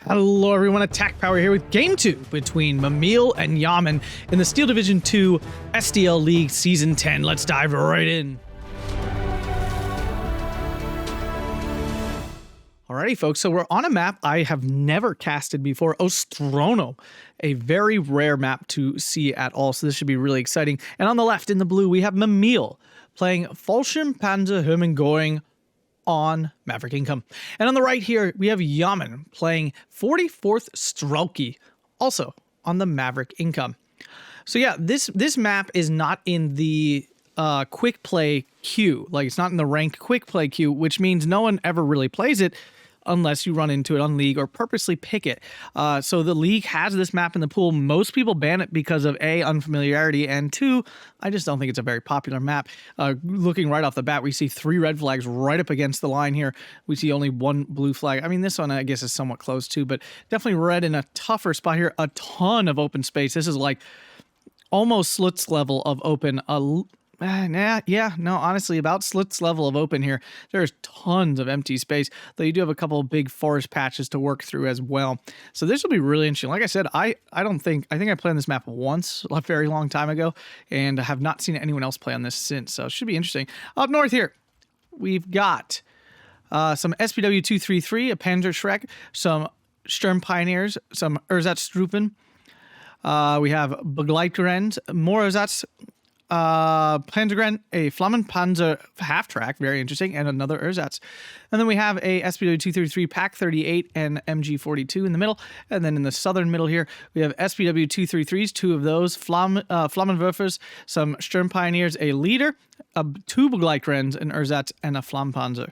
Hello everyone, Attack Power here with Game 2 between Mimile and Yamin in the Steel Division 2 SDL League Season 10. Let's dive right in. Alrighty folks, so we're on a map I have never casted before, Ostrowno, a very rare map to see at all, so this should be really exciting. And on the left in the blue we have Mimile playing Fallschirmpanzer Hermann Goring on Maverick Income. And on the right here, we have Yamin playing 44th Strelki, also on the Maverick Income. So yeah, this map is not in the quick play queue. Like, it's not in the ranked quick play queue, which means no one ever really plays it unless you run into it on League or purposely pick it. So the League has this map in the pool. Most people ban it because of A, unfamiliarity, and 2, I just don't think it's a very popular map. Looking right off the bat, we see 3 red flags right up against the line here. We see only 1 blue flag. I mean, this one I guess is somewhat close too, but definitely red in a tougher spot here. A ton of open space. This is like almost Slut's level of open. Honestly, about Slut's level of open here. There's tons of empty space, though you do have a couple of big forest patches to work through as well. So this will be really interesting. Like I said, I think I played on this map once a very long time ago, and I have not seen anyone else play on this since, so it should be interesting. Up north here, we've got some SPW 233, a Panzerschreck, some Sturm Pioneers, some Ersatztruppen. We have Begleitgrenz, more Ersatz, Panzergren, a Flammenpanzer half-track, very interesting, and another Ersatz. And then we have a SPW-233 Pack 38 and MG42 in the middle. And then in the southern middle here, we have SPW-233s, 2 of those, Flammenwerfers, some Sturm Pioneers, a leader, 2 Begleitgrens, an Ersatz, and a Flammenpanzer.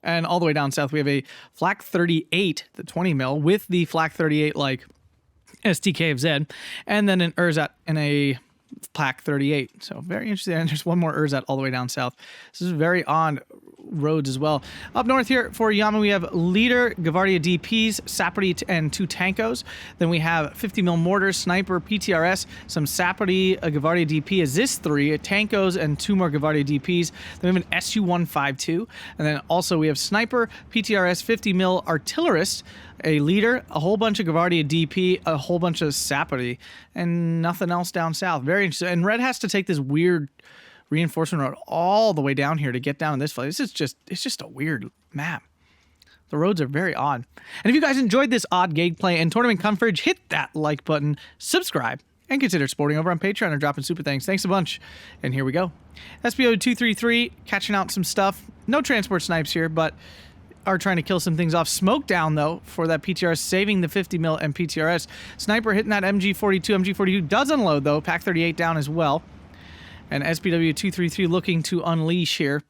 And all the way down south, we have a Flak 38, the 20 mil, with the Flak 38 like STK of Z, and then an Ersatz and a Pack 38. So very interesting. And there's one more Ersatz all the way down south. This is very on roads as well. Up north here for Yamin, we have leader, Gavardia DPs, Sapperty, and 2 Tankos. Then we have 50 mil mortars, sniper, PTRS, some Sapperty, a Gavardia DP, a Zis 3, a Tankos, and 2 more Gavardia DPs. Then we have an SU-152. And then also we have sniper, PTRS, 50 mil artillerist, a leader, a whole bunch of Gavardia DP, a whole bunch of Sapperty, and nothing else down south. Very interesting. And red has to take this weird reinforcement road all the way down here to get down to this place. It's just a weird map. The roads are very odd. And if you guys enjoyed this odd gameplay and tournament coverage, hit that like button, subscribe, and consider supporting over on Patreon or dropping super thanks. Thanks a bunch. And here we go. SPO 233 catching out some stuff. No transport snipes here, but are trying to kill some things off. Smoke down, though, for that PTRS, saving the 50 mil and PTRS. Sniper hitting that MG42. MG42 does unload, though. Pack 38 down as well. And SPW 233 looking to unleash here.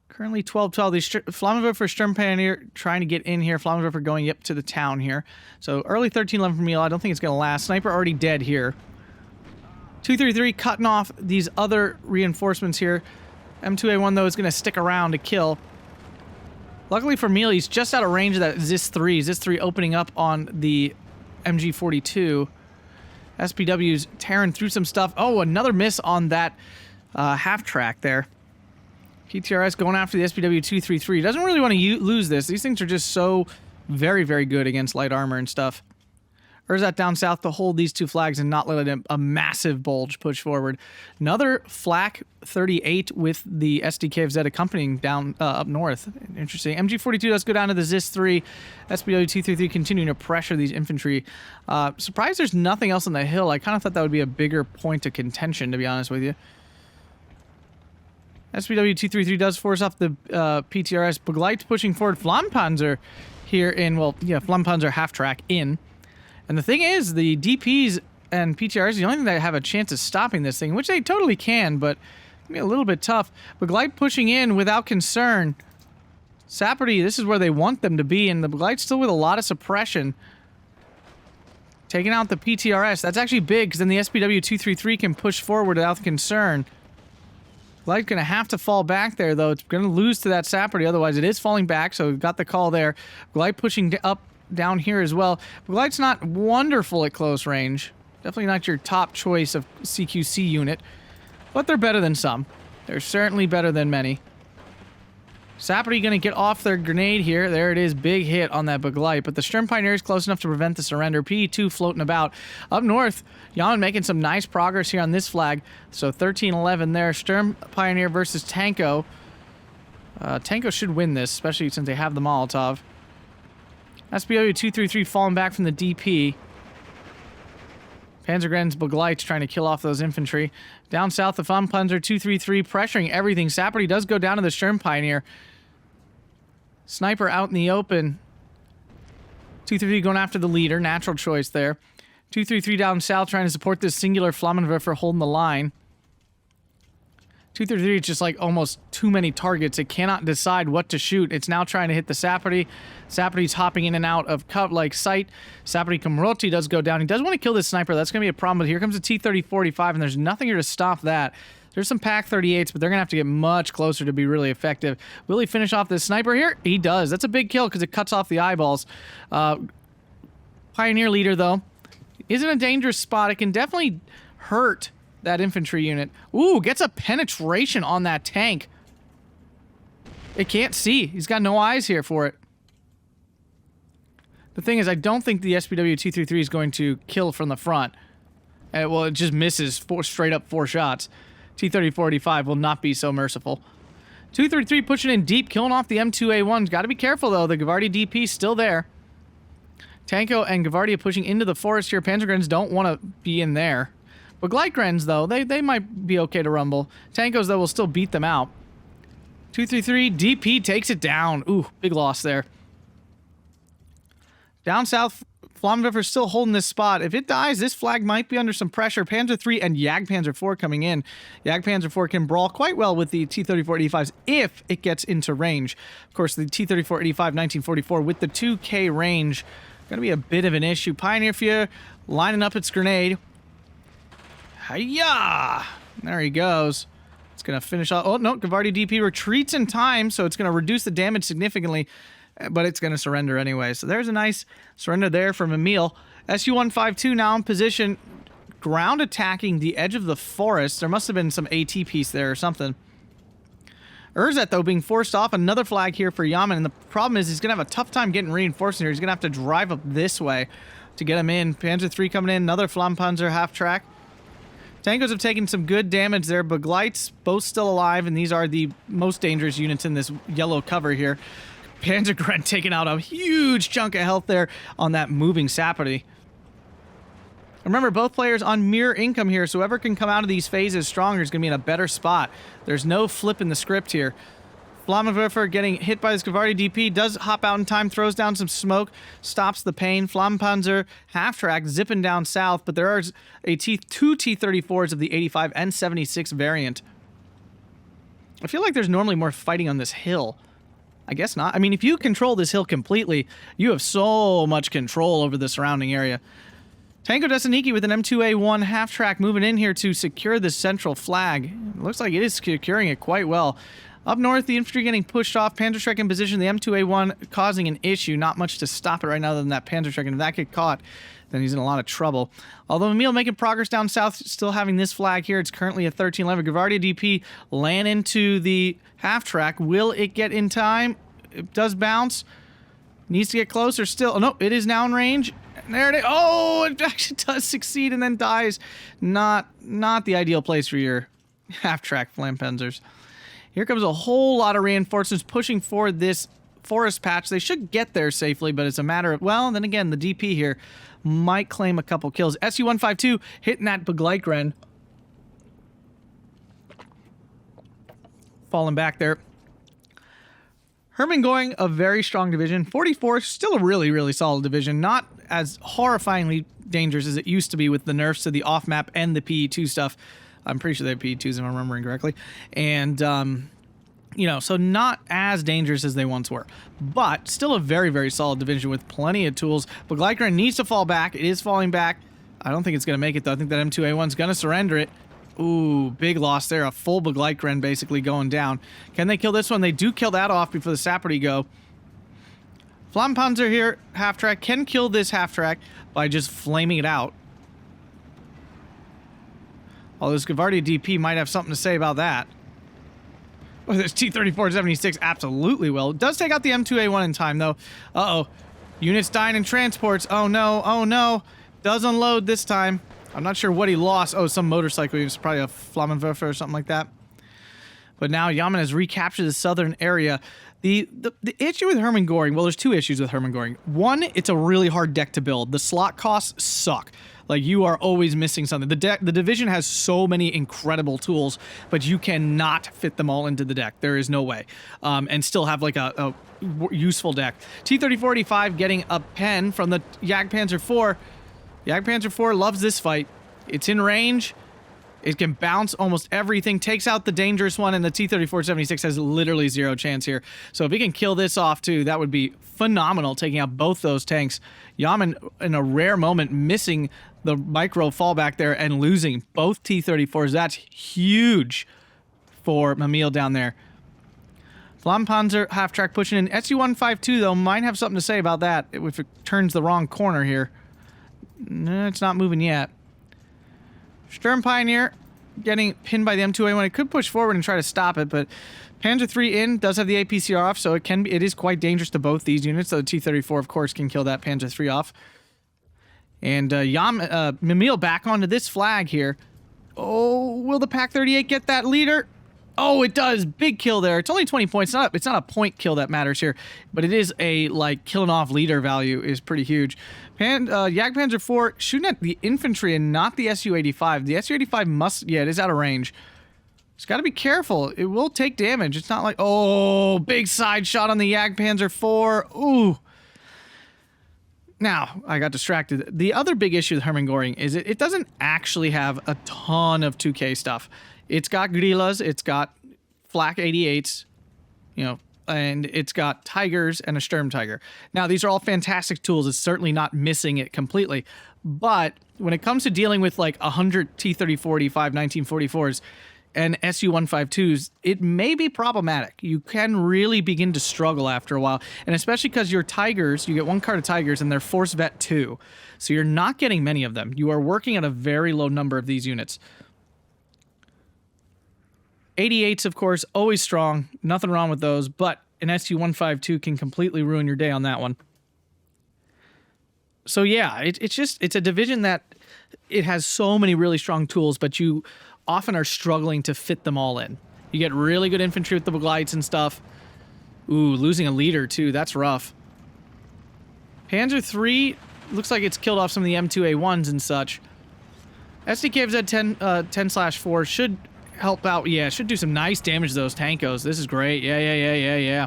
Currently 12-12. These Flammenwerfer Sturm Pioneer trying to get in here. Flammenwerfer going up to the town here. So early 13-11 from Milo. I don't think it's going to last. Sniper already dead here. 233 cutting off these other reinforcements here. M2A1, though, is going to stick around to kill. Luckily for Mile, he's just out of range of that Zis 3. Zis 3 opening up on the MG42. SPW's tearing through some stuff. Oh, another miss on that half-track there. PTRS going after the SPW-233. Doesn't really want to lose this. These things are just so very, very good against light armor and stuff. Ersatz down south to hold these 2 flags and not let a massive bulge push forward. Another Flak 38 with the SDK of Z accompanying down up north. Interesting. MG42 does go down to the Zis 3. SPW-233 continuing to pressure these infantry. Surprised there's nothing else on the hill. I kind of thought that would be a bigger point of contention, to be honest with you. SPW-233 does force off the PTRS. Begleit's pushing forward. Flammenpanzer here in, well, yeah, Flammenpanzer half-track in. And the thing is, the DPs and PTRs, the only thing that have a chance of stopping this thing, which they totally can, but a little bit tough. Begleit pushing in without concern. Sapperty, this is where they want them to be, and the Begleit's still with a lot of suppression. Taking out the PTRS. That's actually big, because then the SPW-233 can push forward without concern. Begleit's going to have to fall back there, though. It's going to lose to that Sapperty, otherwise it is falling back, so we've got the call there. Begleit pushing up down here as well. Begleit's not wonderful at close range. Definitely not your top choice of CQC unit, but they're better than some. They're certainly better than many. Sapperty going to get off their grenade here. There it is. Big hit on that Beglite. But the Sturm Pioneer is close enough to prevent the surrender. PE2 floating about. Up north, Yamin making some nice progress here on this flag. So 13-11 there. Sturm Pioneer versus Tanko. Tanko should win this, especially since they have the Molotov. SBW 233 falling back from the DP. Panzergren's Beglite's trying to kill off those infantry. Down south, the Flampanzer 233 pressuring everything. Sapperty does go down to the Sturm Pioneer. Sniper out in the open. 233 going after the leader. Natural choice there. 233 down south trying to support this singular Flammenwerfer holding the line. 233 is just like almost too many targets. It cannot decide what to shoot. It's now trying to hit the Sapperty. Sapperty's hopping in and out of sight. Sapperty Komroti does go down. He does want to kill this sniper. That's going to be a problem. But here comes a T-30-45, and there's nothing here to stop that. There's some PAC-38s, but they're going to have to get much closer to be really effective. Will he finish off this sniper here? He does. That's a big kill because it cuts off the eyeballs. Pioneer leader, though, is in a dangerous spot. It can definitely hurt that infantry unit. Ooh, gets a penetration on that tank. It can't see. He's got no eyes here for it. The thing is, I don't think the SPW-233 is going to kill from the front. Well, it just misses straight up 4 shots. T-30-45 will not be so merciful. 233 pushing in deep, killing off the M2A1s. Got to be careful, though. The Gavardi DP still there. Tanko and Gavardia pushing into the forest here. Panzergrens don't want to be in there. But Gleitgrens, though, they might be okay to rumble. Tankos, though, will still beat them out. 233, DP takes it down. Ooh, big loss there. Down south, Flammenwerfer still holding this spot. If it dies, this flag might be under some pressure. Panzer III and Jagdpanzer IV coming in. Jagdpanzer IV can brawl quite well with the T-34-85s if it gets into range. Of course, the T-34-85 1944 with the 2K range, going to be a bit of an issue. Pioneer Fear lining up its grenade. Hiya! There he goes. It's going to finish off. Oh, no, Gavardi DP retreats in time, so it's going to reduce the damage significantly, but it's going to surrender anyway. So there's a nice surrender there from Mimile. SU-152 now in position, ground attacking the edge of the forest. There must have been some AT piece there or something. Urzet, though, being forced off. Another flag here for Yamin, and the problem is he's going to have a tough time getting reinforced here. He's going to have to drive up this way to get him in. Panzer III coming in, another Flampanzer half-track. Tankos have taken some good damage there, but Glites both still alive, and these are the most dangerous units in this yellow cover here. Panzergren taking out a huge chunk of health there on that moving Sapperty. Remember, both players on mirror income here, so whoever can come out of these phases stronger is going to be in a better spot. There's no flip in the script here. Flammenwerfer getting hit by this Gavardi DP, does hop out in time, throws down some smoke, stops the pain. Flammenpanzer half-track zipping down south, but there are two T-34s of the 85 and 76 variant. I feel like there's normally more fighting on this hill. I guess not. I mean, if you control this hill completely, you have so much control over the surrounding area. Tanko Desaniki with an M2A1 half-track moving in here to secure this central flag. It looks like it is securing it quite well. Up north, the infantry getting pushed off. Panzerschreck in position. The M2A1 causing an issue. Not much to stop it right now other than that Panzerschreck. And if that gets caught, then he's in a lot of trouble. Although Mimile making progress down south, still having this flag here. It's currently a 13-11. Gavardia DP land into the half-track. Will it get in time? It does bounce. Needs to get closer still. Oh, no, it is now in range. And there it is. Oh, it actually does succeed and then dies. Not the ideal place for your half-track Flampanzers. Here comes a whole lot of reinforcements pushing for this forest patch. They should get there safely, but it's a matter of, well, then again, the DP here might claim a couple kills. SU-152 hitting that Begleitgren. Falling back there. Hermann Goring, a very strong division. 44, still a really, really solid division. Not as horrifyingly dangerous as it used to be with the nerfs to the off-map and the PE2 stuff. I'm pretty sure they have PE2s if I'm remembering correctly. And, you know, so not as dangerous as they once were. But still a very, very solid division with plenty of tools. But Gleitgren needs to fall back. It is falling back. I don't think it's going to make it, though. I think that M2A1 is going to surrender it. Ooh, big loss there. A full Begleitgren basically going down. Can they kill this one? They do kill that off before the Sapperty go. Flammenpanzer here, half-track, can kill this half-track by just flaming it out. Although this Gavardia DP might have something to say about that. Oh, this T-34-76 absolutely will. It does take out the M2A1 in time, though. Uh-oh. Units dying in transports. Oh, no. Oh, no. Does unload this time. I'm not sure what he lost. Oh, some motorcycle. It was probably a Flammenwerfer or something like that. But now Yamin has recaptured the southern area. The issue with Hermann Goring, well, there's two issues with Hermann Goring. One, it's a really hard deck to build. The slot costs suck. Like, you are always missing something. The division has so many incredible tools, but you cannot fit them all into the deck. There is no way. And still have, like, a useful deck. T-34-85 getting a pen from the Jagdpanzer IV. Jagdpanzer IV loves this fight. It's in range. It can bounce almost everything, takes out the dangerous one, and the T-34-76 has literally zero chance here. So if he can kill this off too, that would be phenomenal, taking out both those tanks. Yamin, in a rare moment, missing the micro fallback there and losing both T-34s. That's huge for Mimile down there. Flammenpanzer half-track pushing in. SU-152, though, might have something to say about that if it turns the wrong corner here. No, it's not moving yet. Sturm Pioneer getting pinned by the M2A1. It could push forward and try to stop it, but Panzer III in does have the APCR off, so it is quite dangerous to both these units. So the T-34, of course, can kill that Panzer III off. And Mimile back onto this flag here. Oh, will the Pak-38 get that leader? Oh, it does. Big kill there. It's only 20 points. It's not a point kill that matters here, but it is a, like, killing off leader value is pretty huge. Jagdpanzer IV shooting at the infantry and not the Su-85. The Su-85 must... Yeah, it is out of range. It's got to be careful. It will take damage. It's not like... Oh, big side shot on the Jagdpanzer IV. Ooh. Now, I got distracted. The other big issue with Hermann Goring is it doesn't actually have a ton of 2K stuff. It's got Grillas, it's got Flak 88s, you know, and it's got Tigers and a Sturm Tiger. Now, these are all fantastic tools. It's certainly not missing it completely. But when it comes to dealing with like 100 T-34-85 1944s and Su-152s, it may be problematic. You can really begin to struggle after a while. And especially because your Tigers, you get one card of Tigers and they're Force Vet 2. So you're not getting many of them. You are working at a very low number of these units. 88s, of course, always strong. Nothing wrong with those, but an Su-152 can completely ruin your day on that one. So yeah, it's a division that it has so many really strong tools, but you often are struggling to fit them all in. You get really good infantry with the Begleits and stuff. Ooh, losing a leader too, that's rough. Panzer III looks like it's killed off some of the M2A1s and such. SDKFZ 10/4 should help out. Yeah, should do some nice damage to those Tankos. This is great. Yeah.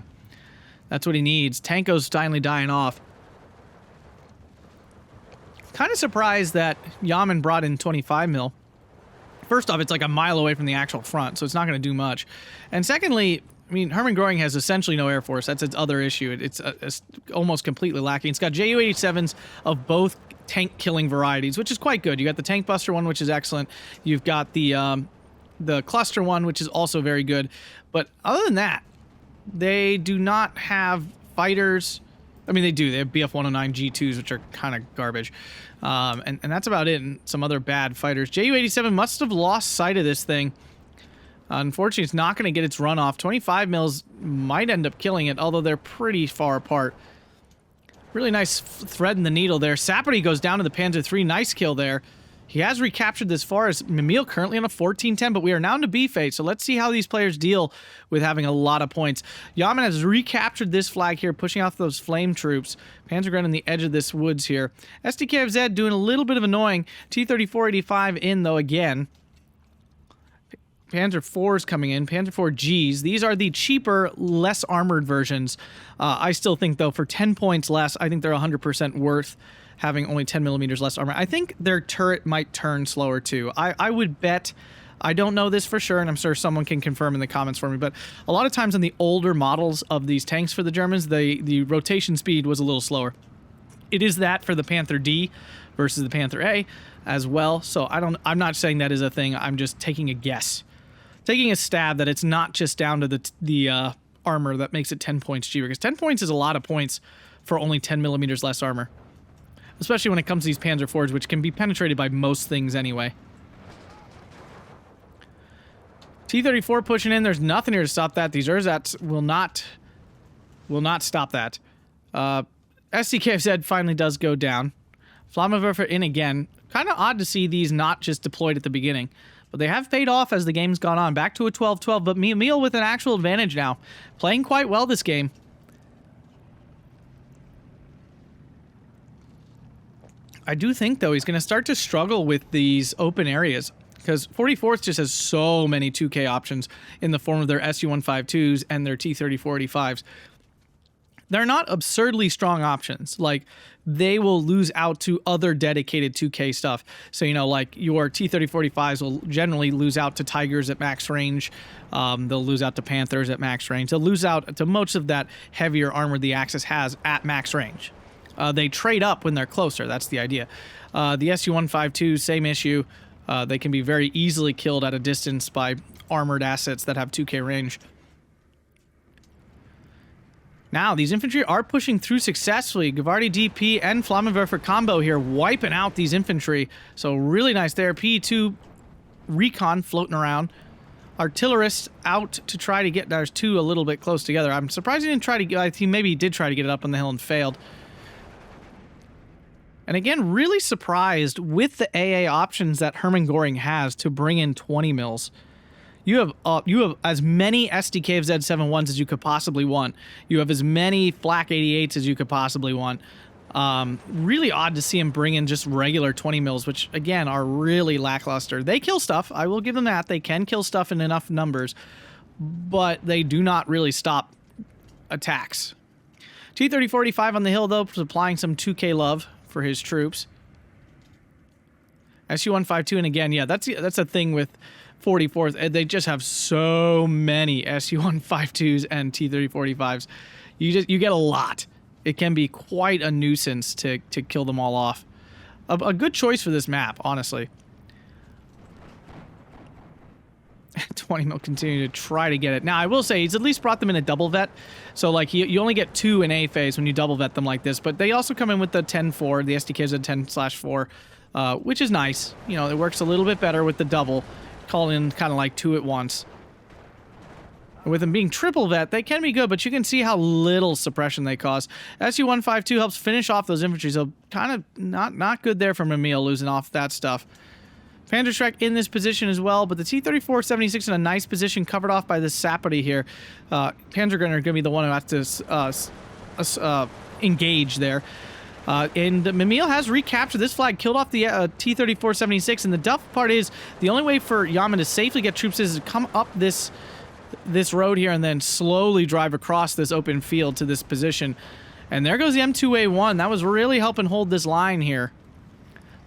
That's what he needs. Tankos finally dying off. Kind of surprised that Yamin brought in 25 mil. First off, it's like a mile away from the actual front, so it's not going to do much. And secondly, I mean, Hermann Goring has essentially no Air Force. That's its other issue. It's almost completely lacking. It's got Ju-87s of both tank-killing varieties, which is quite good. You got the Tank Buster one, which is excellent. You've got the cluster one, which is also very good. But other than that, they do not have fighters. I mean, they do. They have BF-109 G2s, which are kind of garbage. And that's about it. And some other bad fighters. Ju-87 must have lost sight of this thing. Unfortunately, it's not going to get its runoff. 25 mils might end up killing it, although they're pretty far apart. Really nice thread in the needle there. Sapperty goes down to the Panzer III. Nice kill there. He has recaptured this far as Mimile currently on a 14-10, but we are now into B phase, so let's see how these players deal with having a lot of points. Yamin has recaptured this flag here, pushing off those flame troops. Panzergren on the edge of this woods here. SDKFZ doing a little bit of annoying. T-34-85 in, though, again. Panzer IVs coming in, Panzer IV Gs. These are the cheaper, less armored versions. I still think, though, for 10 points less, I think they're 100% worth having only 10 millimeters less armor. I think their turret might turn slower too. I would bet, I don't know this for sure, and I'm sure someone can confirm in the comments for me, but a lot of times on the older models of these tanks for the Germans, the rotation speed was a little slower. It is that for the Panther D versus the Panther A as well, so I'm not saying that is a thing, I'm just taking a guess. Taking a stab that it's not just down to the armor that makes it 10 points cheaper, because 10 points is a lot of points for only 10 millimeters less armor. Especially when it comes to these Panzer IVs, which can be penetrated by most things anyway. T-34 pushing in. There's nothing here to stop that. These Erzats will not stop that. SDKFZ finally does go down. Flammenwerfer in again. Kind of odd to see these not just deployed at the beginning. But they have paid off as the game's gone on. Back to a 12-12, but Mimile with an actual advantage now. Playing quite well this game. I do think, though, he's going to start to struggle with these open areas. Because 44th just has so many 2K options in the form of their SU-152s and their T-34-85s. They're not absurdly strong options. Like, they will lose out to other dedicated 2K stuff. So, you know, like your T-30-45s will generally lose out to Tigers at max range. They'll lose out to Panthers at max range. They'll lose out to most of that heavier armor the Axis has at max range. They trade up when they're closer. That's the idea. The SU-152, same issue. They can be very easily killed at a distance by armored assets that have 2K range. Now, these infantry are pushing through successfully. Gavardi DP and Flammenwerfer combo here, wiping out these infantry. So really nice there. P2 recon floating around. Artillerist out to try to get... There's two a little bit close together. I'm surprised he didn't try to get... Maybe he did try to get it up on the hill and failed. And again, really surprised with the AA options that Hermann Goring has to bring in 20 mils. You have as many SDK Z71s as you could possibly want. You have as many Flak 88s as you could possibly want. Really odd to see him bring in just regular 20 mils, which again are really lackluster. They kill stuff. I will give them that. They can kill stuff in enough numbers, but they do not really stop attacks. T-30-45 on the hill though, supplying some 2K love for his troops. SU-152, and again, yeah, that's a thing with 44th. They just have so many SU-152s and T-30-45s. You get a lot. It can be quite a nuisance to kill them all off. A good choice for this map, honestly. 20 mil continue to try to get it. Now, I will say, he's at least brought them in a double vet. So, like, you only get 2 in A phase when you double vet them like this. But they also come in with the 10-4, the SDKs at 10/4, which is nice. You know, it works a little bit better with the double. Call in kind of like 2 at once. With them being triple vet, they can be good, but you can see how little suppression they cause. SU-152 helps finish off those infantry, so kind of not good there for Mimile losing off that stuff. Panzerschreck in this position as well, but the T-34-76 in a nice position, covered off by this Sapperty here. Panzergunner going to be the one who has to engage there. And Mimile has recaptured this flag, killed off the T-34-76, and the duff part is the only way for Yamin to safely get troops is to come up this road here and then slowly drive across this open field to this position. And there goes the M2A1. That was really helping hold this line here.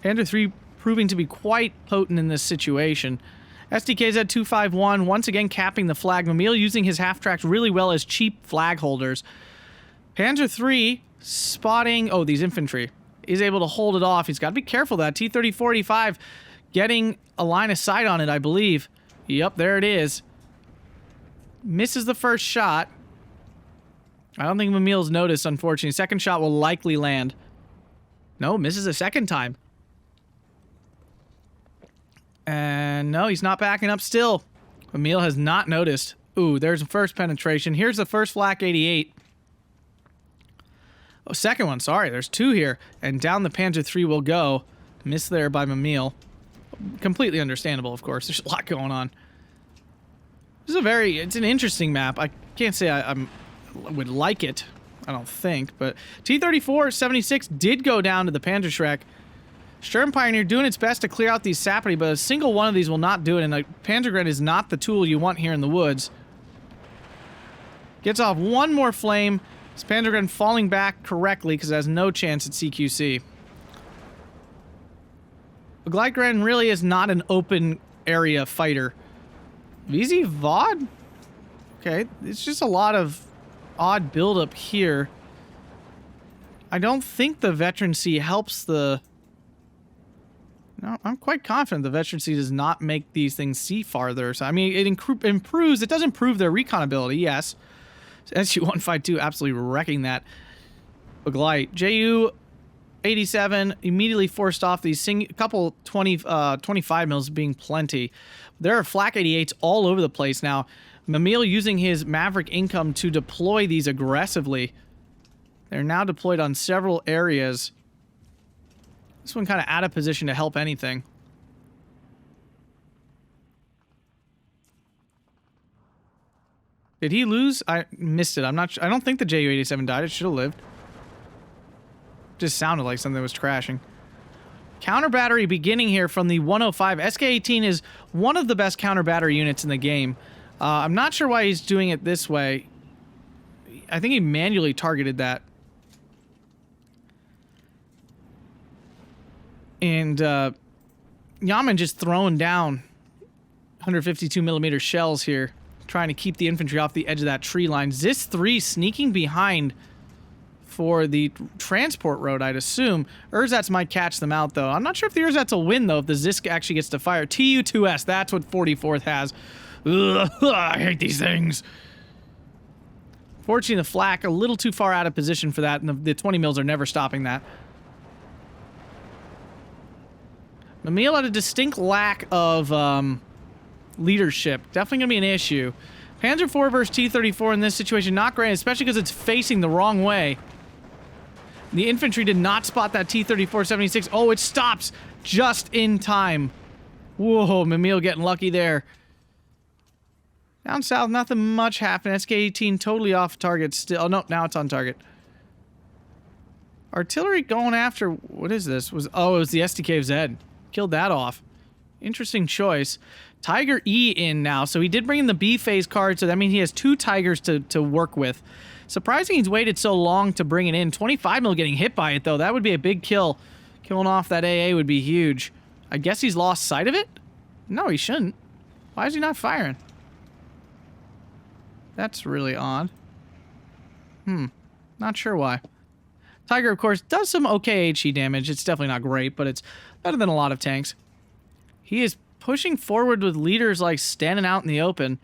Panzer 3 proving to be quite potent in this situation. SDKZ 251 once again capping the flag. Mimile using his half-tracks really well as cheap flag holders. Panzer 3 spotting... Oh, these infantry. Is able to hold it off. He's got to be careful of that. T-30-45 getting a line of sight on it, I believe. Yep, there it is. Misses the first shot. I don't think Mimile's noticed, unfortunately. Second shot will likely land. No, misses a second time. And no, he's not backing up still. Mimile has not noticed. Ooh, there's the first penetration. Here's the first Flak 88. Oh, second one, sorry. There's 2 here. And down the Panzer 3 will go. Missed there by Mimile. Completely understandable, of course. There's a lot going on. This is it's an interesting map. I can't say I would like it, I don't think, but T-34-76 did go down to the Panzerschreck. Sturm Pioneer doing its best to clear out these Sapperty, but a single one of these will not do it, and a Panzergren is not the tool you want here in the woods. Gets off one more flame. This Panzergren falling back correctly because it has no chance at CQC. The Gleitgren really is not an open area fighter. VZ VOD? Okay, it's just a lot of odd buildup here. I don't think the veterancy helps the... No, I'm quite confident the veterancy does not make these things see farther. So, I mean, it improves... It does improve their recon ability, yes. SU-152 absolutely wrecking that. Baglite. JU 87 immediately forced off these couple 25 mils being plenty. There are flak 88s all over the place now. Mimile using his Maverick income to deploy these aggressively. They're now deployed on several areas. This one kind of out of position to help anything. Did he lose? I missed it. I'm not sure. I don't think the Ju-87 died. It should have lived. Just sounded like something was crashing. Counter battery beginning here from the 105. SK-18 is one of the best counter battery units in the game. I'm not sure why he's doing it this way. I think he manually targeted that. And Yamin just throwing down 152 millimeter shells here, trying to keep the infantry off the edge of that tree line. Zis 3 sneaking behind for the transport road, I'd assume. Ersatz might catch them out, though. I'm not sure if the Ersatz will win, though, if the Zisk actually gets to fire. TU-2S, that's what 44th has. Ugh, I hate these things. Fortunately, the flak a little too far out of position for that, and the 20 mils are never stopping that. Mimile had a distinct lack of leadership. Definitely going to be an issue. Panzer IV versus T-34 in this situation, not great, especially because it's facing the wrong way. The infantry did not spot that T-34-76. Oh, it stops just in time. Whoa, Mimile getting lucky there. Down south, nothing much happened. SK-18 totally off target still. Oh, no, now it's on target. Artillery going after... What is this? It was the SDKZ. Killed that off. Interesting choice. Tiger E in now, so he did bring in the B phase card, so that means he has 2 Tigers to work with. Surprising he's waited so long to bring it in. 25 mil getting hit by it, though. That would be a big kill. Killing off that AA would be huge. I guess he's lost sight of it? No, he shouldn't. Why is he not firing? That's really odd. Not sure why. Tiger, of course, does some okay HE damage. It's definitely not great, but it's better than a lot of tanks. He is pushing forward with leaders like standing out in the open.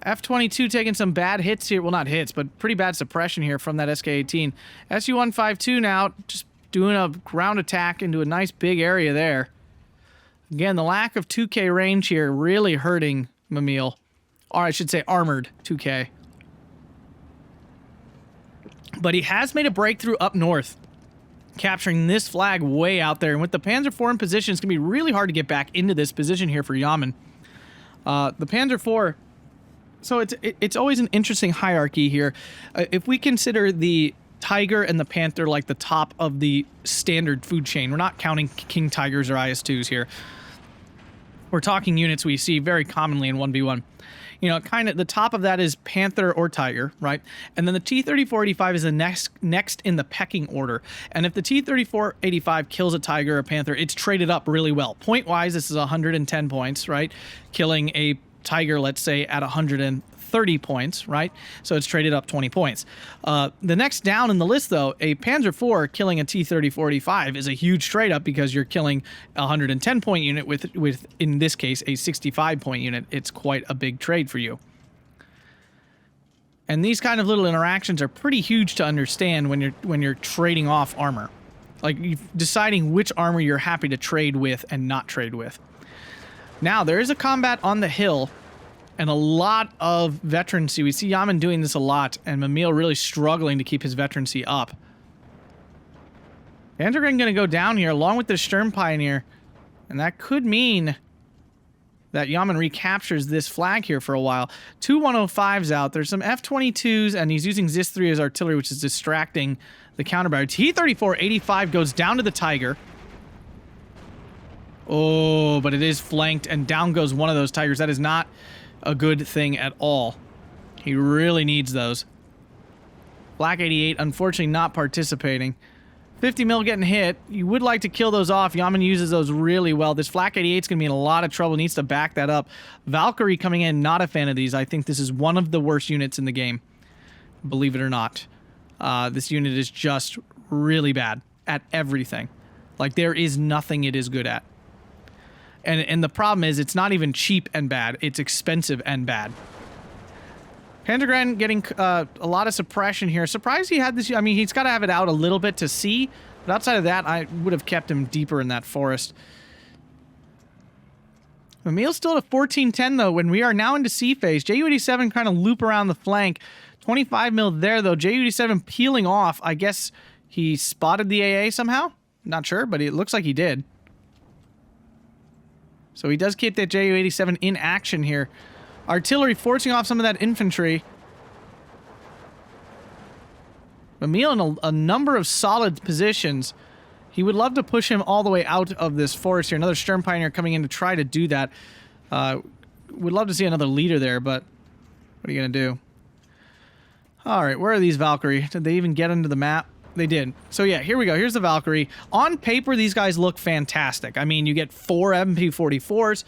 F-22 taking some bad hits here. Well, not hits, but pretty bad suppression here from that SK-18. Su-152 now just doing a ground attack into a nice big area there. Again, the lack of 2K range here really hurting Mimile. Or I should say armored 2K. But he has made a breakthrough up north, capturing this flag way out there. And with the Panzer IV in position, it's going to be really hard to get back into this position here for Yamin. The Panzer IV... So it's always an interesting hierarchy here. If we consider the Tiger and the Panther like the top of the standard food chain, we're not counting King Tigers or IS-2s here. We're talking units we see very commonly in 1v1. You know, kind of the top of that is Panther or Tiger, right? And then the T-34-85 is the next in the pecking order. And if the T-34-85 kills a Tiger or a Panther, it's traded up really well. Point-wise, this is 110 points, right? Killing a Tiger, let's say, at 130 points, right? So it's traded up 20 points. The next down in the list, though, a Panzer IV killing a T-34-85 is a huge trade up because you're killing a 110-point unit with, in this case, a 65-point unit. It's quite a big trade for you. And these kind of little interactions are pretty huge to understand when you're trading off armor. Like, deciding which armor you're happy to trade with and not trade with. Now, there is a combat on the hill, and a lot of veterancy. We see Yamin doing this a lot, and Mimile really struggling to keep his veterancy up. Vandergren going to go down here, along with the Sturm Pioneer, and that could mean that Yamin recaptures this flag here for a while. 2 105s out. There's some F-22s, and he's using Zis 3 as artillery, which is distracting the counterbattery. T-34-85 goes down to the Tiger. Oh, but it is flanked, and down goes one of those Tigers. That is not a good thing at all. He really needs those. Black 88, unfortunately, not participating. 50 mil getting hit. You would like to kill those off. Yamin uses those really well. This Flak 88 is going to be in a lot of trouble. Needs to back that up. Valkyrie coming in, not a fan of these. I think this is one of the worst units in the game. Believe it or not. This unit is just really bad at everything. Like, there is nothing it is good at. And the problem is, it's not even cheap and bad. It's expensive and bad. Pandergren getting a lot of suppression here. Surprised he had this. I mean, he's got to have it out a little bit to see But outside of that, I would have kept him deeper in that forest. Mimile's still at a 14-10, though, when we are now into C phase. Ju-87 kind of loop around the flank. 25 mil there, though. Ju-87 peeling off. I guess he spotted the AA somehow? Not sure, but it looks like he did. So he does keep that Ju-87 in action here. Artillery forcing off some of that infantry. Mimile in a number of solid positions. He would love to push him all the way out of this forest here. Another Sturm Pioneer coming in to try to do that. Would love to see another leader there, but what are you going to do? All right, where are these Valkyrie? Did they even get into the map? They did. So yeah, here we go. Here's the Valkyrie. On paper, these guys look fantastic. I mean, you get 4 MP44s,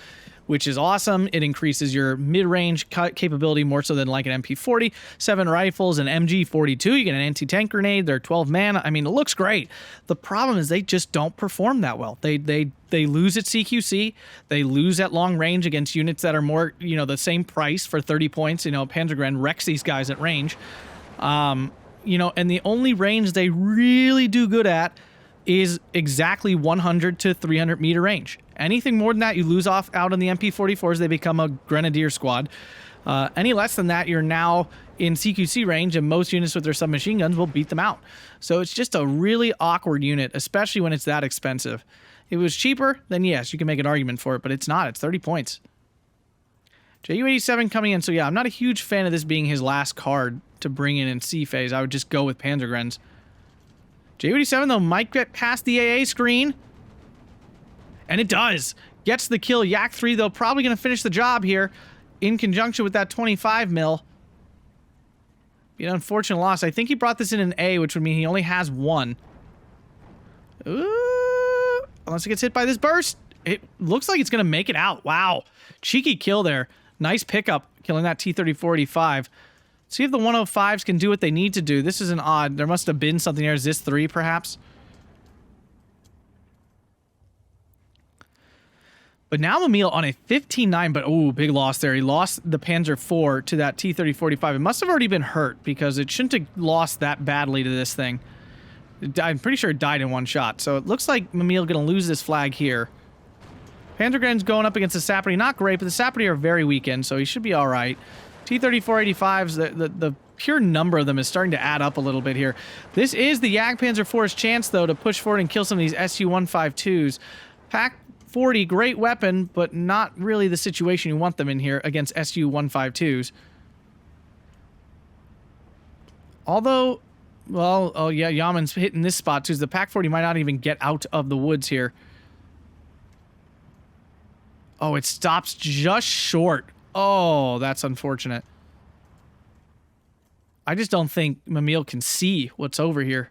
which is awesome. It increases your mid-range capability more so than like an MP40. 7 rifles, an MG42. You get an anti-tank grenade. They're 12 man. I mean, it looks great. The problem is they just don't perform that well. They lose at CQC. They lose at long range against units that are more, you know, the same price for 30 points. You know, Panzergren wrecks these guys at range. You know, and the only range they really do good at is exactly 100 to 300 meter range. Anything more than that, you lose off out on the MP44s. They become a grenadier squad. Any less than that, you're now in CQC range, and most units with their submachine guns will beat them out. So it's just a really awkward unit, especially when it's that expensive. If it was cheaper, then yes, you can make an argument for it, but it's not. It's 30 points. Ju-87 coming in. So yeah, I'm not a huge fan of this being his last card to bring in C phase. I would just go with Panzergrens. Ju-87, though, might get past the AA screen. And it does. Gets the kill. Yak 3, though, probably going to finish the job here in conjunction with that 25 mil. Be an unfortunate loss. I think he brought this in an A, which would mean he only has 1. Ooh, unless it gets hit by this burst. It looks like it's going to make it out. Wow. Cheeky kill there. Nice pickup, killing that T-3485. See if the 105s can do what they need to do. This is an odd. There must have been something there. Is this 3, perhaps? But now Mimile on a 15-9, but oh, big loss there. He lost the Panzer IV to that T-3045. It must have already been hurt because it shouldn't have lost that badly to this thing. I'm pretty sure it died in one shot. So it looks like Mimile going to lose this flag here. Panzergren's going up against the Sapperty. Not great, but the Sapperty are very weakened, so he should be all right. T-3485s, the pure number of them is starting to add up a little bit here. This is the Jagdpanzer IV's chance, though, to push forward and kill some of these Su-152s. Pack 40, great weapon, but not really the situation you want them in here against Su-152s. Although, well, oh yeah, Yamin's hitting this spot too. So the Pack 40 might not even get out of the woods here. Oh, it stops just short. Oh, that's unfortunate. I just don't think Mimile can see what's over here.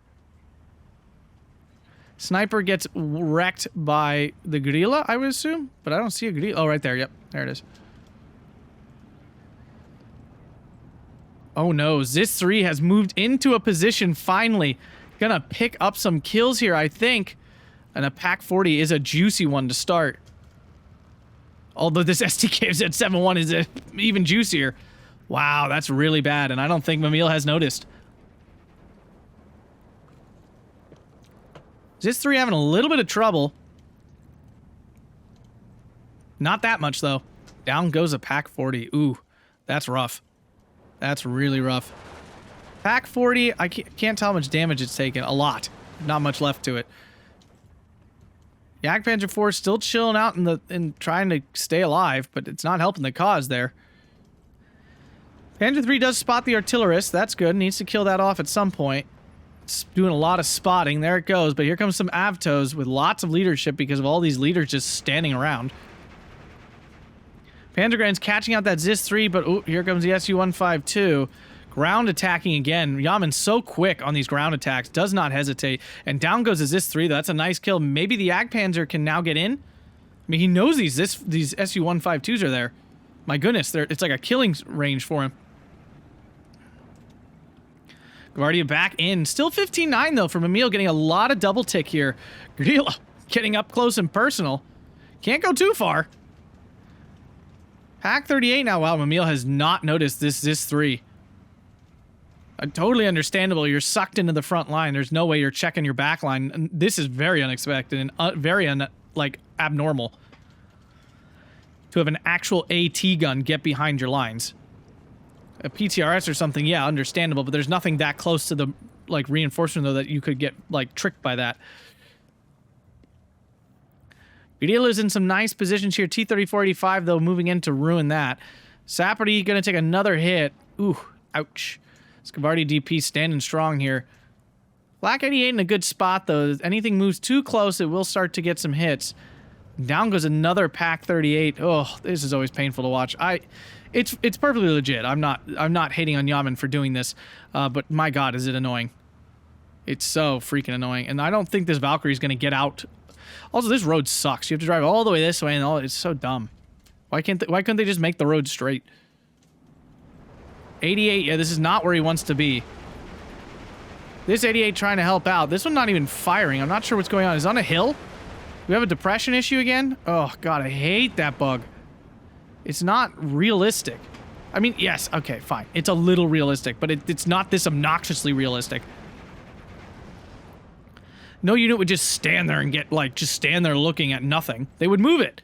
Sniper gets wrecked by the gorilla, I would assume, but I don't see a gorilla. Oh, right there. Yep, there it is. Oh no, Zis 3 has moved into a position finally. Gonna pick up some kills here, I think. And a Pack 40 is a juicy one to start. Although this STK at 7-1 is even juicier. Wow, that's really bad, and I don't think Mimile has noticed. Zis 3 having a little bit of trouble. Not that much, though. Down goes a Pack 40. Ooh, that's rough. That's really rough. Pack 40, I can't tell how much damage it's taken. A lot. Not much left to it. Jagdpanzer IV still chilling out in trying to stay alive, but it's not helping the cause there. Panzer III does spot the artillerist. That's good. Needs to kill that off at some point. It's doing a lot of spotting. There it goes. But here comes some Avtos with lots of leadership because of all these leaders just standing around. Panzergren's catching out that Zis 3, but ooh, here comes the Su-152. Ground attacking again. Yamin's so quick on these ground attacks. Does not hesitate. And down goes the Zis 3. That's a nice kill. Maybe the Jagdpanzer can now get in. I mean, he knows these Su-152s are there. My goodness, it's like a killing range for him. Guardia back in. Still 15-9, though, from Mimile, getting a lot of double tick here. Gorilla getting up close and personal. Can't go too far. Pack 38 now. Wow, Mimile has not noticed this Zis 3. Totally understandable. You're sucked into the front line. There's no way you're checking your back line. And this is very unexpected and very abnormal. To have an actual AT gun get behind your lines. A PTRS or something, yeah, understandable, but there's nothing that close to the reinforcement though that you could get tricked by that. Guerrilla's in some nice positions here. T-3485 though moving in to ruin that. Saperty gonna take another hit. Ooh, ouch. Scavardi DP standing strong here. Black 88 in a good spot though. If anything moves too close, it will start to get some hits. Down goes another Pack 38. Oh, this is always painful to watch. It's perfectly legit. I'm not hating on Yamin for doing this, but my God, is it annoying. It's so freaking annoying, and I don't think this Valkyrie's gonna get out. Also, this road sucks. You have to drive all the way this way, and it's so dumb. Why couldn't they just make the road straight? 88, yeah, this is not where he wants to be. This 88 trying to help out. This one not even firing. I'm not sure what's going on. Is it on a hill? We have a depression issue again? Oh, God, I hate that bug. It's not realistic. I mean, yes, okay, fine. It's a little realistic, but it's not this obnoxiously realistic. No unit would just stand there and just stand there looking at nothing. They would move it.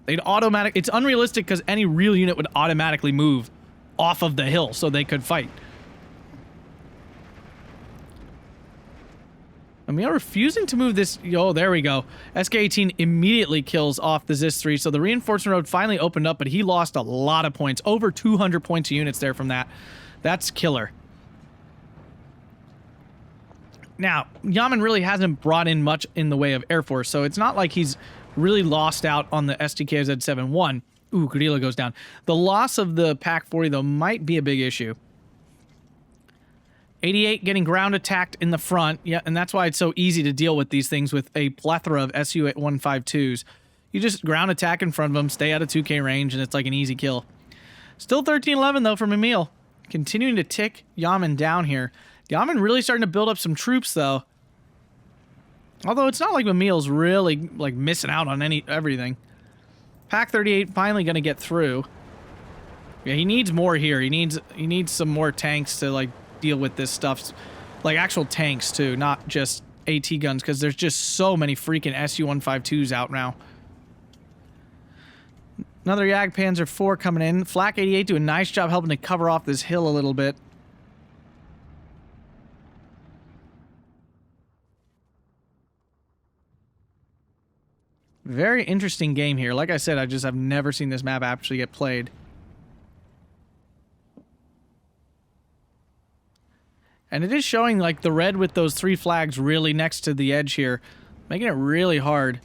It's unrealistic because any real unit would automatically move off of the hill so they could fight. And we are refusing to move this. Oh, there we go. SK-18 immediately kills off the ZIS-3. So the reinforcement road finally opened up, but he lost a lot of points. Over 200 points of units there from that. That's killer. Now, Yamin really hasn't brought in much in the way of Air Force, so it's not like he's really lost out on the SDKZ-7-1. Ooh, Guerrilla goes down. The loss of the Pack 40, though, might be a big issue. 88 getting ground attacked in the front. Yeah, and that's why it's so easy to deal with these things with a plethora of Su-152s. You just ground attack in front of them, stay out of 2K range, and it's like an easy kill. Still 13-11, though, for Mimile. Continuing to tick Yamin down here. Yamin really starting to build up some troops, though. Although it's not like Mimile's really, missing out on everything. Pack 38 finally going to get through. Yeah, he needs more here. He needs some more tanks to, deal with this stuff. Actual tanks, too, not just AT guns, because there's just so many freaking Su-152s out now. Another Jagdpanzer IV coming in. Flak 88 doing a nice job helping to cover off this hill a little bit. Very interesting game here. Like I said, I've never seen this map actually get played. And it is showing, the red with those 3 flags really next to the edge here, making it really hard.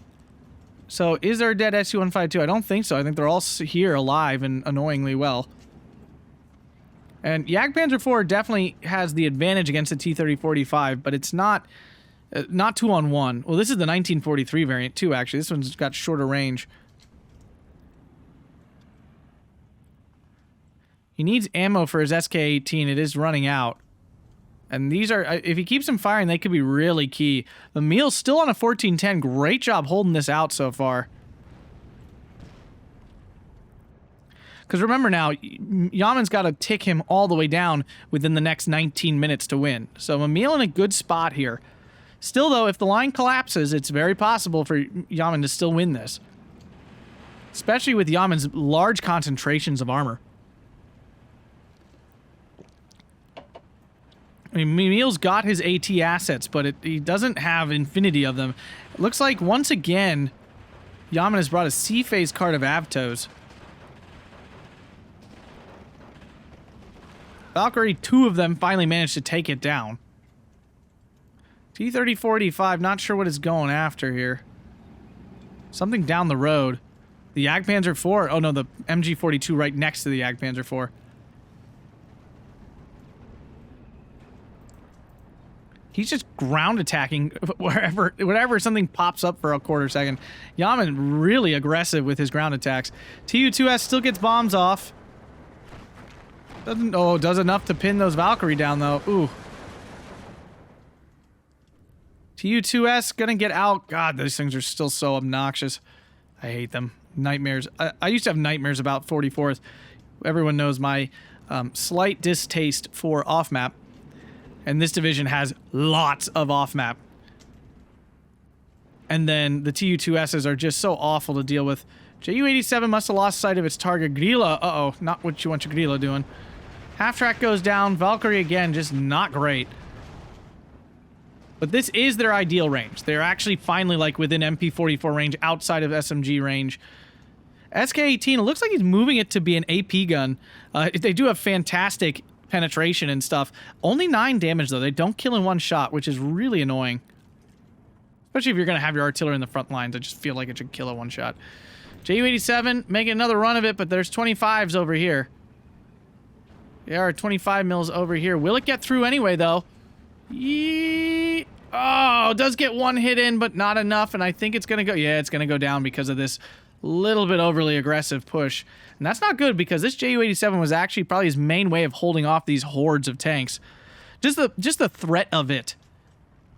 So, is there a dead Su-152? I don't think so. I think they're all here alive and annoyingly well. And Jagdpanzer IV definitely has the advantage against the T-3045, but it's not 2-on-1. Well, this is the 1943 variant, too, actually. This one's got shorter range. He needs ammo for his SK-18. It is running out. And these are, if he keeps them firing, they could be really key. Mimile's still on a 14-10. Great job holding this out so far. Because remember now, Yamin's got to tick him all the way down within the next 19 minutes to win. So Mimile in a good spot here. Still, though, if the line collapses, it's very possible for Yamin to still win this. Especially with Yamin's large concentrations of armor. I mean, Mimile's got his AT assets, but he doesn't have infinity of them. It looks like, once again, Yamin has brought a C-phase card of Avtos. Valkyrie, 2 of them finally managed to take it down. T-3045, not sure what it's going after here. Something down the road. The Jagdpanzer IV? Oh no, the MG42 right next to the Jagdpanzer IV. He's just ground attacking wherever something pops up for a quarter second. Yamin really aggressive with his ground attacks. TU-2S still gets bombs off. Does enough to pin those Valkyrie down though. Ooh. TU-2S gonna get out. God, those things are still so obnoxious. I hate them. Nightmares. I used to have nightmares about 44th. Everyone knows my slight distaste for off-map. And this division has lots of off-map. And then the TU-2Ss are just so awful to deal with. Ju-87 must have lost sight of its target. Grilla, uh-oh, not what you want your Grilla doing. Half-track goes down. Valkyrie, again, just not great. But this is their ideal range. They're actually finally, like, within MP44 range, outside of SMG range. SK-18, it looks like he's moving it to be an AP gun. They do have fantastic penetration and stuff. Only 9 damage, though. They don't kill in one shot, which is really annoying. Especially if you're going to have your artillery in the front lines. I just feel like it should kill at one shot. Ju-87 making another run of it, but there's 25s over here. There are 25 mils over here. Will it get through anyway, though? Yee! Oh, it does get one hit in, but not enough, and I think it's going to go... Yeah, it's going to go down because of this little bit overly aggressive push. And that's not good, because this Ju-87 was actually probably his main way of holding off these hordes of tanks. Just the threat of it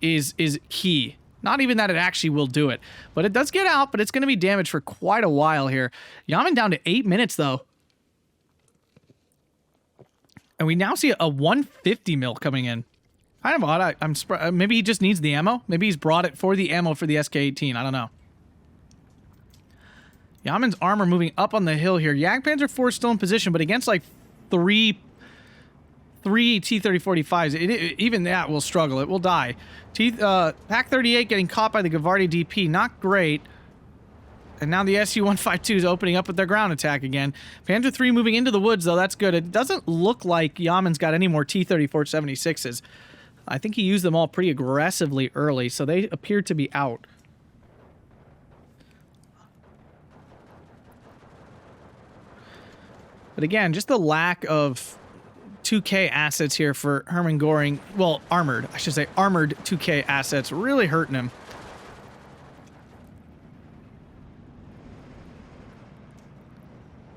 is key. Not even that it actually will do it. But it does get out, but it's going to be damaged for quite a while here. Yamin down to 8 minutes, though. And we now see a 150 mil coming in. Kind of odd. Maybe he just needs the ammo. Maybe he's brought it for the ammo for the SK-18. I don't know. Yamin's armor moving up on the hill here. Jagdpanzer 4 is still in position, but against like three T-3045s, even that will struggle. It will die. Pack 38 getting caught by the Gavardi DP. Not great. And now the Su-152 is opening up with their ground attack again. Panzer 3 moving into the woods, though. That's good. It doesn't look like Yamin's got any more T-3476s. I think he used them all pretty aggressively early, so they appear to be out. But again, just the lack of 2K assets here for Hermann Goring. Well, armored, I should say, armored 2K assets really hurting him.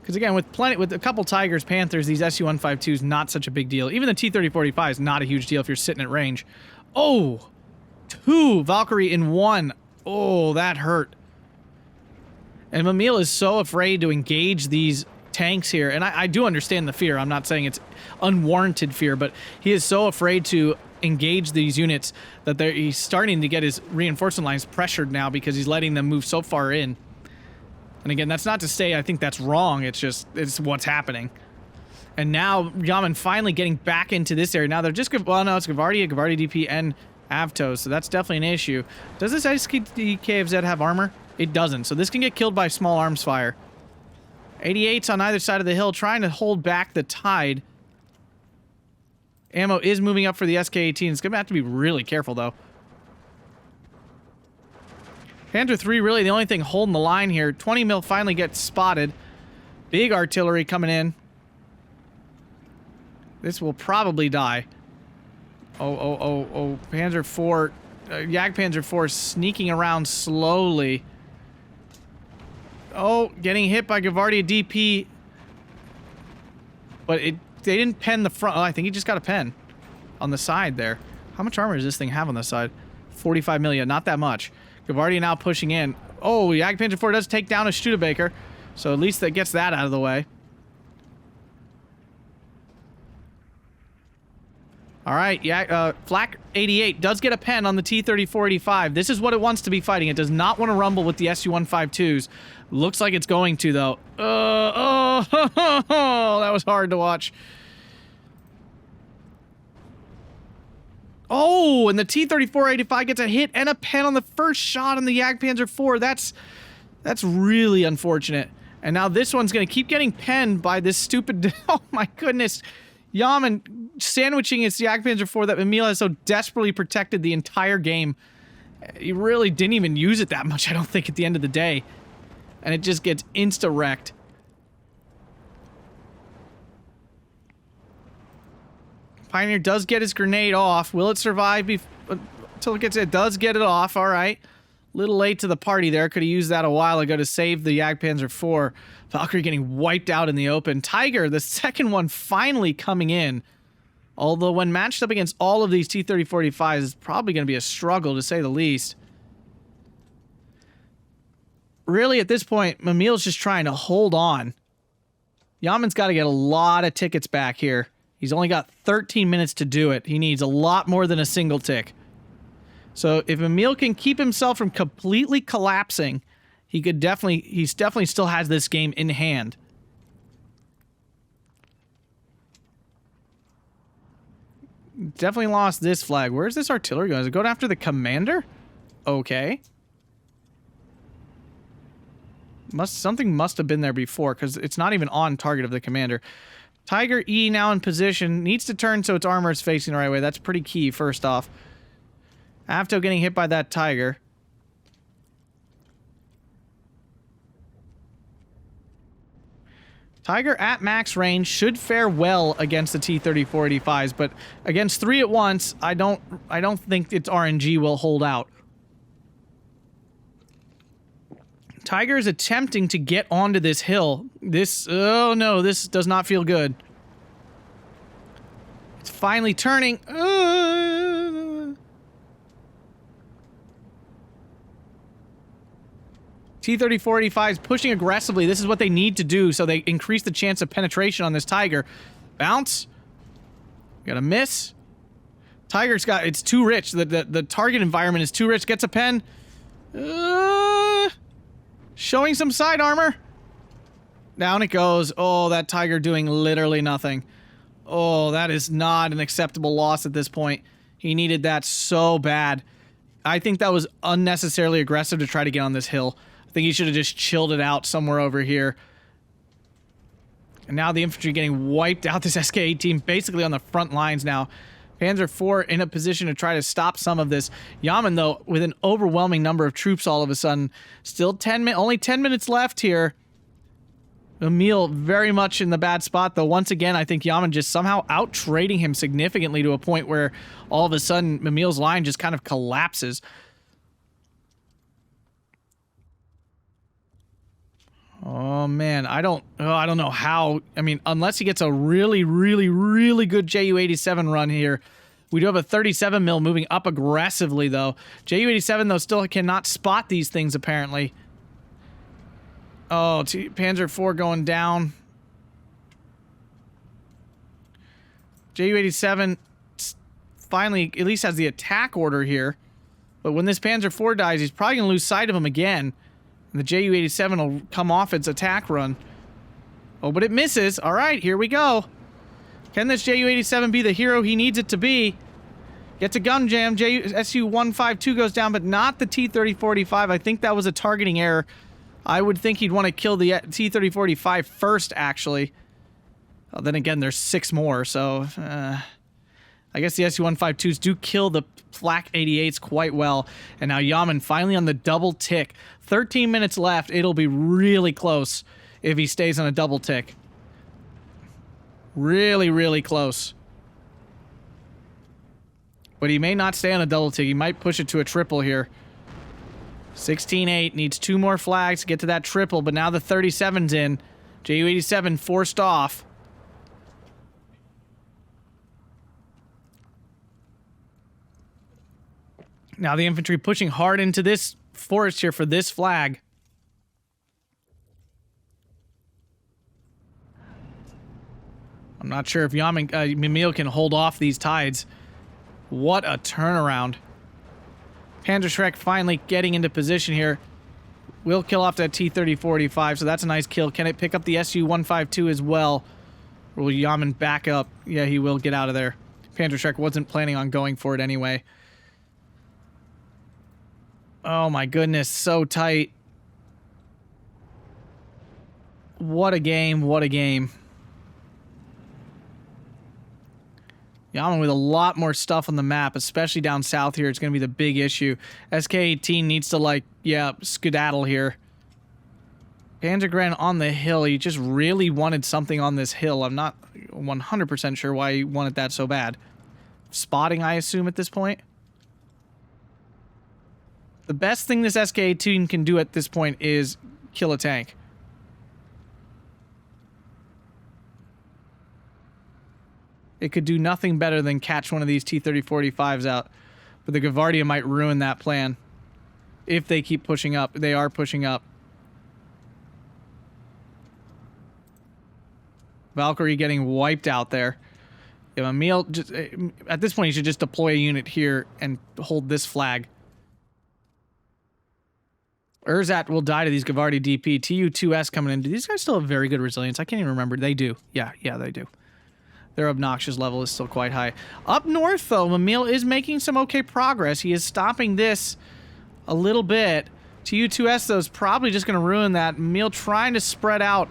Because again, with a couple Tigers, Panthers, these Su-152s not such a big deal. Even the T-3045 is not a huge deal if you're sitting at range. Oh, 2 Valkyrie in 1. Oh, that hurt. And Mimile is so afraid to engage these tanks here, and I do understand the fear. I'm not saying it's unwarranted fear, but he is so afraid to engage these units that he's starting to get his reinforcement lines pressured now because he's letting them move so far in. And again, that's not to say I think that's wrong. It's just, it's what's happening. And now Yamin finally getting back into this area. Now they're just, well, no, it's Gavardi DP, and Avtos, so that's definitely an issue. Does this KFZ have armor? It doesn't, so this can get killed by small arms fire. 88s on either side of the hill, trying to hold back the tide. Ammo is moving up for the SK-18. It's going to have to be really careful, though. Panzer 3 really the only thing holding the line here. 20 mil finally gets spotted. Big artillery coming in. This will probably die. Oh. Panzer 4. Jagdpanzer 4 sneaking around slowly. Oh, getting hit by Gavardi DP. But they didn't pen the front. Oh, I think he just got a pen on the side there. How much armor does this thing have on the side? 45 million, not that much. Gavardi now pushing in. Oh, Jagdpanzer 4 does take down a Studebaker, so at least that gets that out of the way. All right, Flak 88 does get a pen on the T-3485. This is what it wants to be fighting. It does not want to rumble with the Su-152s. Looks like it's going to, though. That was hard to watch. Oh, and the T-3485 gets a hit and a pen on the first shot on the Jagdpanzer 4. That's really unfortunate. And now this one's going to keep getting penned by this stupid... Oh, my goodness. Yamin sandwiching his Jagdpanzer 4 that Mimile has so desperately protected the entire game. He really didn't even use it that much, I don't think, at the end of the day. And it just gets insta-wrecked. Pioneer does get his grenade off. Will it survive until it gets it? It does get it off. All right. Little late to the party there. Could have used that a while ago to save the Jagdpanzer 4. Valkyrie getting wiped out in the open. Tiger, the second one, finally coming in. Although when matched up against all of these T-3045s, it's probably going to be a struggle, to say the least. Really, at this point, Mimile's just trying to hold on. Yamin's got to get a lot of tickets back here He's only got 13 minutes to do it. He needs a lot more than a single tick. So if Mimile can keep himself from completely collapsing, he definitely still has this game in hand. Definitely lost this flag. Where's this artillery going? Is it going after the commander? Okay. Something must have been there before, because it's not even on target of the commander. Tiger E now in position. Needs to turn so its armor is facing the right way. That's pretty key, first off. After getting hit by that Tiger. Tiger at max range should fare well against the T-34-85s, but against 3 at once, I don't think its RNG will hold out. Tiger is attempting to get onto this hill. Oh no, this does not feel good. It's finally turning. T-34-85s pushing aggressively. This is what they need to do, so they increase the chance of penetration on this Tiger. Bounce. Got a miss. Tiger's got... It's too rich. The target environment is too rich. Gets a pen. Showing some side armor. Down it goes. Oh, that Tiger doing literally nothing. Oh, that is not an acceptable loss at this point. He needed that so bad. I think that was unnecessarily aggressive to try to get on this hill. I think he should have just chilled it out somewhere over here. And now the infantry getting wiped out. This SK-18 basically on the front lines now. Panzer IV in a position to try to stop some of this. Yamin, though, with an overwhelming number of troops all of a sudden. Still only 10 minutes left here. Mimile very much in the bad spot, though. Once again, I think Yamin just somehow out-trading him significantly to a point where all of a sudden Mimile's line just kind of collapses. Oh man, I don't know how. I mean, unless he gets a really good Ju-87 run here. We do have a 37 mil moving up aggressively though. Ju-87 though still cannot spot these things apparently. Oh, Panzer IV going down. Ju-87 finally at least has the attack order here. But when this Panzer IV dies, he's probably going to lose sight of him again. And the Ju-87 will come off its attack run. Oh, but it misses. All right, here we go. Can this Ju-87 be the hero he needs it to be? Gets a gun jam. Su-152 goes down, but not the T-30-45. I think that was a targeting error. I would think he'd want to kill the T-30-45 first, actually. Oh, then again, there's 6 more, so... I guess the Su-152s do kill the Flak 88s quite well. And now Yamin finally on the double tick. 13 minutes left. It'll be really close if he stays on a double tick. Really close. But he may not stay on a double tick. He might push it to a triple here. 16-8. Needs 2 more flags to get to that triple. But now the 37's in. Ju-87 forced off. Now the infantry pushing hard into this forest here for this flag. I'm not sure if Mimile can hold off these tides. What a turnaround. Panzerschreck finally getting into position here. Will kill off that T-30-45, so that's a nice kill. Can it pick up the Su-152 as well? Or will Yamin back up? Yeah, he will get out of there. Panzerschreck wasn't planning on going for it anyway. Oh my goodness, so tight. What a game, what a game. Yamin with a lot more stuff on the map, especially down south here. It's going to be the big issue. SK-18 needs to, like, yeah, skedaddle here. Panzergren on the hill. He just really wanted something on this hill. I'm not 100% sure why he wanted that so bad. Spotting, I assume, at this point. The best thing this SK-18 can do at this point is kill a tank. It could do nothing better than catch one of these T-30-45s out. But the Gavardia might ruin that plan. If they keep pushing up. They are pushing up. Valkyrie getting wiped out there. Yeah, Mimile, just, at this point, you should just deploy a unit here and hold this flag. Urzat will die to these Gavardi DP. TU-2S coming in. Do these guys still have very good resilience? I can't even remember. They do. Yeah, they do. Their obnoxious level is still quite high. Up north, though, Mimile is making some okay progress. He is stopping this a little bit. TU-2S, though, is probably just going to ruin that. Mimile trying to spread out.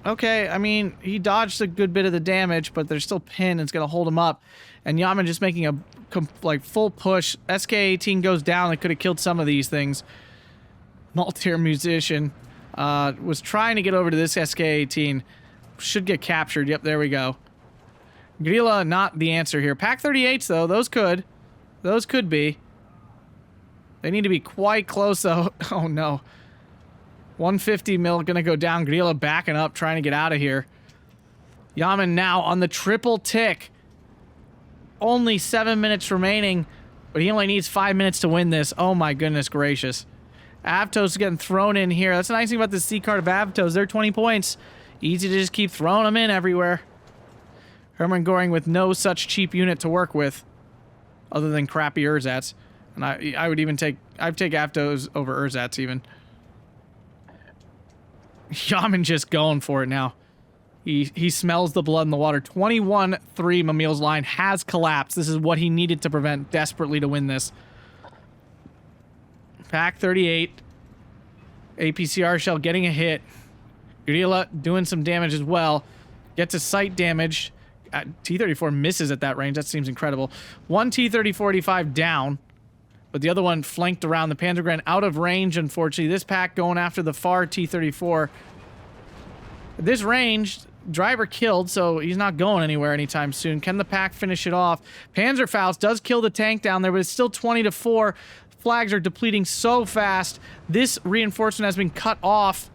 Okay, I mean, he dodged a good bit of the damage, but there's still pin. It's going to hold him up. And Yamin just making a full push. SK-18 goes down. It could have killed some of these things. Multi-tier musician was trying to get over to this SK-18. Should get captured. Yep, there we go. Grilla, not the answer here. Pack 38s, though. Those could be. They need to be quite close, though. Oh, no. 150 mil gonna go down. Grilla backing up, trying to get out of here. Yamin now on the triple tick. Only 7 minutes remaining, but he only needs 5 minutes to win this. Oh my goodness gracious. Avtos getting thrown in here. That's the nice thing about the C card of Avtos. They're 20 points. Easy to just keep throwing them in everywhere. Hermann Goring with no such cheap unit to work with, other than crappy Urzats. And I would even take Avtos over Urzats even. Yamin just going for it now. He smells the blood in the water. 21-3 Mimile's line has collapsed. This is what he needed to prevent desperately to win this. Pack 38. APCR shell getting a hit. Grilla doing some damage as well. Gets a sight damage. T-34 misses at that range. That seems incredible. One T-30-45 down. But the other one flanked around. The Panzergren out of range, unfortunately. This pack going after the far T-34. This range, driver killed, so he's not going anywhere anytime soon. Can the pack finish it off? Panzerfaust does kill the tank down there, but it's still 20-4. Flags are depleting so fast. This reinforcement has been cut off.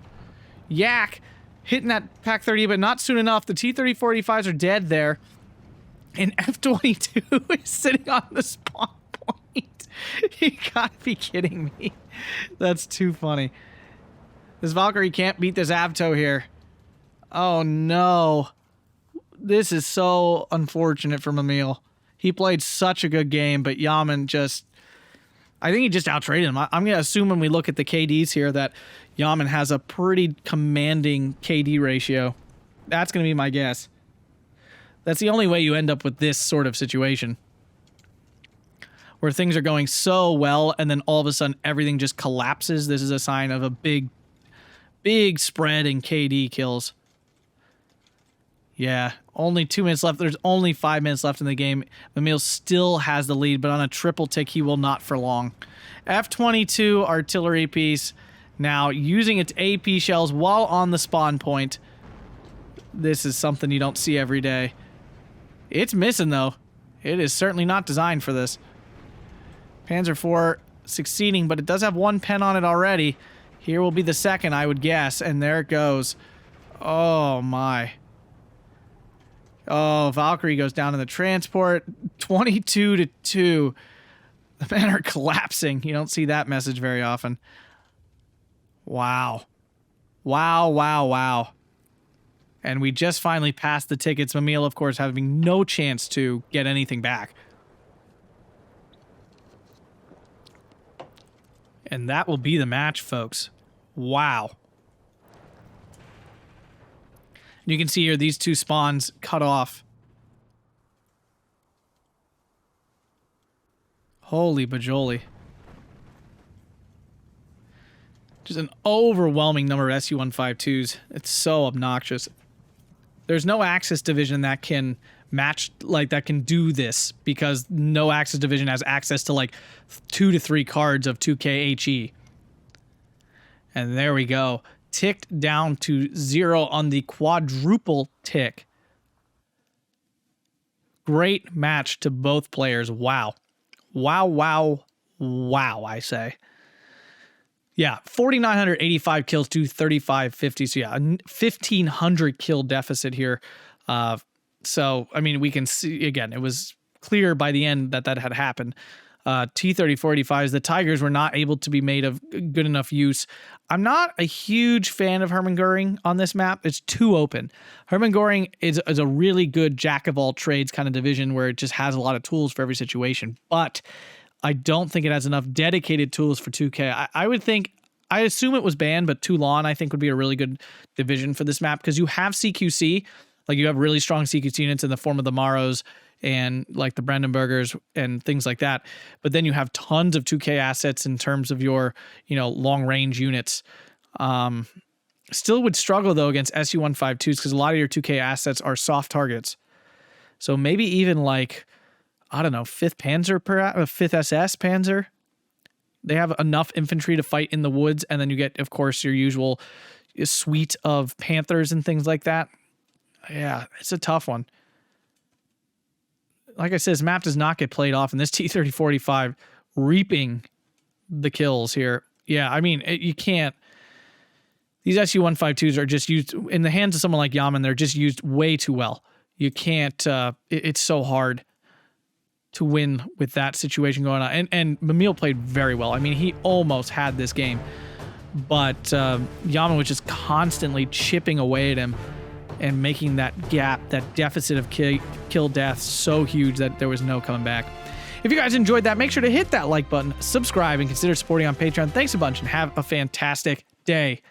Yak hitting that pack 30, but not soon enough. The T-30-45s are dead there. And F-22 is sitting on the spawn point. You gotta be kidding me. That's too funny. This Valkyrie can't beat this Avto here. Oh no. This is so unfortunate for Mimile. He played such a good game, but Yamin just... I think he just outtraded him. I'm going to assume when we look at the KDs here that Yamin has a pretty commanding KD ratio. That's going to be my guess. That's the only way you end up with this sort of situation, where things are going so well and then all of a sudden everything just collapses. This is a sign of a big spread in KD kills. Yeah, only 2 minutes left. There's only 5 minutes left in the game. Mimile still has the lead, but on a triple tick, he will not for long. F-22 artillery piece now using its AP shells while on the spawn point. This is something you don't see every day. It's missing, though. It is certainly not designed for this. Panzer IV succeeding, but it does have one pen on it already. Here will be the second, I would guess, and there it goes. Oh, my. Oh, Valkyrie goes down in the transport. 22-2. The men are collapsing. You don't see that message very often. Wow. Wow, wow, wow. And we just finally passed the tickets. Mimile, of course, having no chance to get anything back. And that will be the match, folks. Wow. You can see here these two spawns cut off. Holy bajoli. Just an overwhelming number of Su-152s. It's so obnoxious. There's no Axis division that can match, like, that can do this, because no Axis division has access to, like, 2 to 3 cards of 2K HE. And there we go. Ticked down to 0 on the quadruple tick. Great match to both players. Wow. Wow, wow, wow, I say. Yeah, 4,985 kills to 3,550. So yeah, a 1,500 kill deficit here. So, I mean, we can see, again, it was clear by the end that that had happened. T-34-85s, the Tigers were not able to be made of good enough use. I'm not a huge fan of Hermann Goring on this map. It's too open. Hermann Goring is a really good jack-of-all-trades kind of division where it just has a lot of tools for every situation, but I don't think it has enough dedicated tools for 2K. I assume it was banned, but Toulon I think would be a really good division for this map because you have CQC, like you have really strong CQC units in the form of the Maros and like the Brandenburgers and things like that. But then you have tons of 2K assets in terms of your, long range units. Still would struggle though against SU-152s because a lot of your 2K assets are soft targets. So maybe even like, I don't know, 5th Panzer, 5th SS Panzer. They have enough infantry to fight in the woods, and then you get, of course, your usual suite of Panthers and things like that. Yeah, it's a tough one. Like I said, this map does not get played off, and this T-30-45 reaping the kills here. Yeah, I mean, you can't. These SU-152s are just used in the hands of someone like Yamin. They're just used way too well. You can't. It's so hard to win with that situation going on. And Mimile played very well. I mean, he almost had this game, but Yamin was just constantly chipping away at him and making that gap, that deficit of kill death so huge that there was no coming back. If you guys enjoyed that, make sure to hit that like button, subscribe, and consider supporting on Patreon. Thanks a bunch and have a fantastic day.